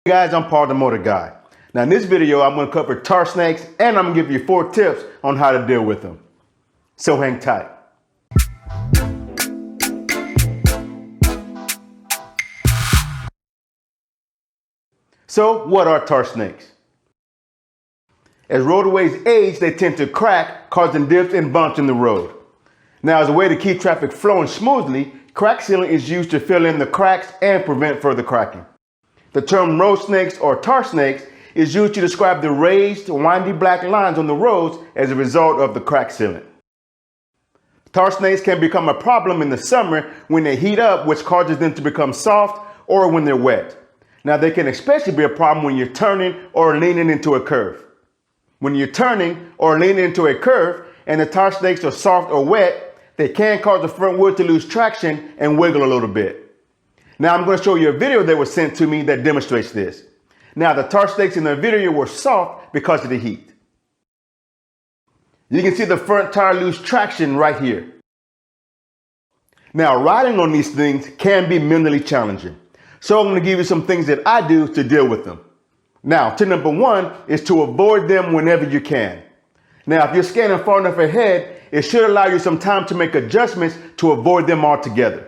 Guys, I'm Paul the Motor Guy. Now in this video, I'm going to cover tar snakes and I'm going to give you 4 tips on how to deal with them. So hang tight. So what are tar snakes? As roadways age, they tend to crack, causing dips and bumps in the road. Now, as a way to keep traffic flowing smoothly, crack sealing is used to fill in the cracks and prevent further cracking. The term road snakes or tar snakes is used to describe the raised, windy black lines on the roads as a result of the crack sealant. Tar snakes can become a problem in the summer when they heat up, which causes them to become soft, or when they're wet. Now, they can especially be a problem when you're turning or leaning into a curve. When you're turning or leaning into a curve and the tar snakes are soft or wet, they can cause the front wheel to lose traction and wiggle a little bit. Now I'm going to show you a video that was sent to me that demonstrates this. Now the tar snakes in the video were soft because of the heat. You can see the front tire lose traction right here. Now riding on these things can be mentally challenging. So I'm going to give you some things that I do to deal with them. Now, tip number 1 is to avoid them whenever you can. Now, if you're scanning far enough ahead, it should allow you some time to make adjustments to avoid them altogether.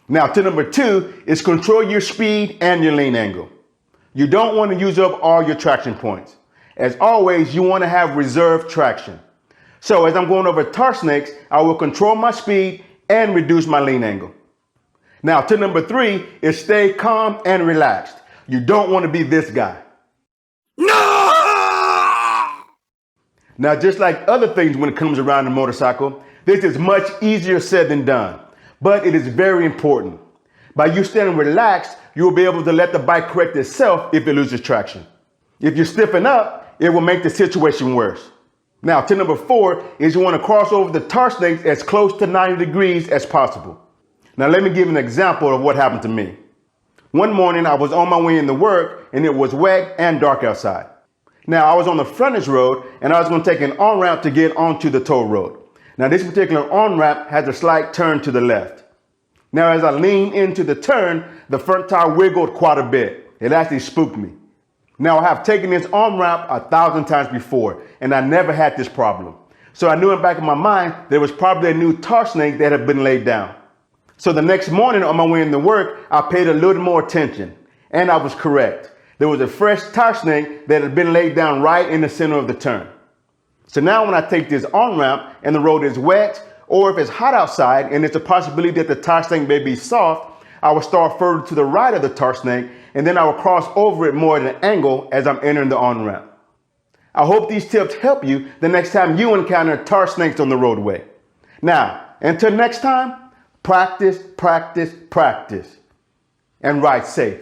Now, tip number 2 is control your speed and your lean angle. You don't want to use up all your traction points. As always, you want to have reserve traction. So as I'm going over tar snakes, I will control my speed and reduce my lean angle. Now, tip number 3 is stay calm and relaxed. You don't want to be this guy. No! Now, just like other things when it comes around the motorcycle, this is much easier said than done, but it is very important. By you staying relaxed, you will be able to let the bike correct itself if it loses traction. If you stiffen up, it will make the situation worse. Now, tip number 4 is you want to cross over the tar snakes as close to 90 degrees as possible. Now, let me give an example of what happened to me. One morning, I was on my way into work and it was wet and dark outside. Now, I was on the frontage road and I was going to take an on-ramp to get onto the toll road. Now, this particular on-ramp has a slight turn to the left. Now, as I leaned into the turn, the front tire wiggled quite a bit. It actually spooked me. Now, I have taken this on-ramp 1,000 times before and I never had this problem. So I knew in the back of my mind there was probably a new tar snake that had been laid down. So the next morning on my way into work, I paid a little more attention, and I was correct. There was a fresh tar snake that had been laid down right in the center of the turn. So now when I take this on-ramp and the road is wet, or if it's hot outside and it's a possibility that the tar snake may be soft, I will start further to the right of the tar snake, and then I will cross over it more at an angle as I'm entering the on-ramp. I hope these tips help you the next time you encounter tar snakes on the roadway. Now, until next time, practice, practice, practice, and ride safe.